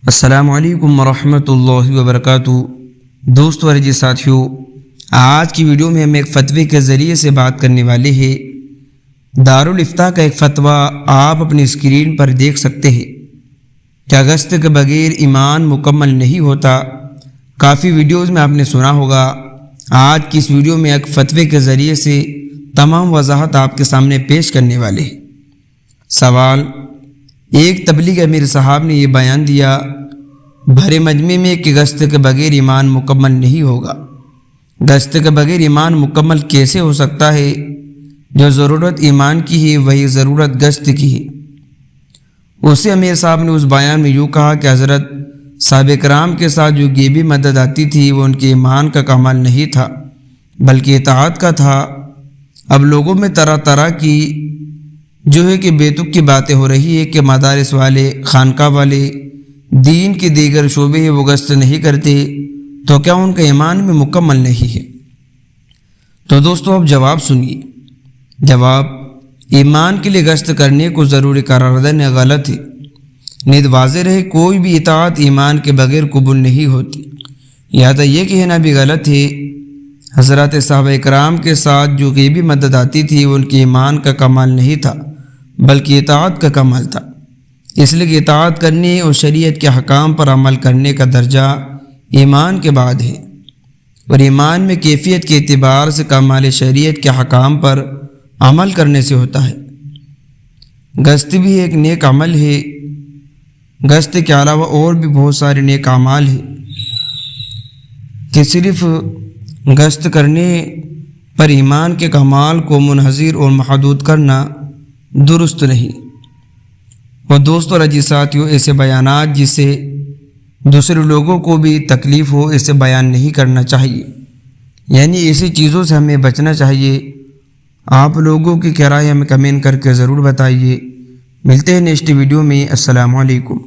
السلام علیکم ورحمۃ اللہ وبرکاتہ۔ دوستو اور ساتھیو، آج کی ویڈیو میں ہم ایک فتوے کے ذریعے سے بات کرنے والے ہیں۔ دارالافتاء کا ایک فتویٰ آپ اپنی اسکرین پر دیکھ سکتے ہیں کہ اگست کے بغیر ایمان مکمل نہیں ہوتا۔ کافی ویڈیوز میں آپ نے سنا ہوگا۔ آج کی اس ویڈیو میں ایک فتوے کے ذریعے سے تمام وضاحت آپ کے سامنے پیش کرنے والے ہیں۔ سوال: ایک تبلیغ امیر صاحب نے یہ بیان دیا بھرے مجمع میں کہ گشت کے بغیر ایمان مکمل نہیں ہوگا۔ گشت کے بغیر ایمان مکمل کیسے ہو سکتا ہے؟ جو ضرورت ایمان کی ہے وہی ضرورت گشت کی ہے۔ اسے امیر صاحب نے اس بیان میں یوں کہا کہ حضرت صحابہ کرام کے ساتھ جو غیبی مدد آتی تھی وہ ان کے ایمان کا کمال نہیں تھا بلکہ اطاعت کا تھا۔ اب لوگوں میں طرح طرح کی جو ہے کہ بیتک کی باتیں ہو رہی ہے کہ مدارس والے، خانقاہ والے، دین کے دیگر شعبے ہیں وہ گشت نہیں کرتے، تو کیا ان کا ایمان میں مکمل نہیں ہے؟ تو دوستو اب جواب سنیے۔ جواب: ایمان کے لیے گشت کرنے کو ضروری قرار دینا غلط ہے۔ نیز واضح رہے کوئی بھی اطاعت ایمان کے بغیر قبول نہیں ہوتی، لہذا یہ کہنا بھی غلط ہے حضرات صحابہ کرام کے ساتھ جو غیبی مدد آتی تھی وہ ان کے ایمان کا کمال نہیں تھا بلکہ اطاعت کا کمال تھا۔ اس لیے کہ اطاعت کرنے اور شریعت کے حکام پر عمل کرنے کا درجہ ایمان کے بعد ہے، اور ایمان میں کیفیت کے اعتبار سے کمال شریعت کے حکام پر عمل کرنے سے ہوتا ہے۔ گشت بھی ایک نیک عمل ہے۔ گشت کے علاوہ اور بھی بہت سارے نیک اعمال ہیں کہ صرف گشت کرنے پر ایمان کے کمال کو منحصر اور محدود کرنا درست نہیں۔ اور دوستو اور ساتھیوں، ایسے بیانات جس سے دوسرے لوگوں کو بھی تکلیف ہو اسے بیان نہیں کرنا چاہیے، یعنی ایسی چیزوں سے ہمیں بچنا چاہیے۔ آپ لوگوں کی کیا رائے ہمیں کمنٹ کر کے ضرور بتائیے۔ ملتے ہیں نیکسٹ ویڈیو میں۔ السلام علیکم۔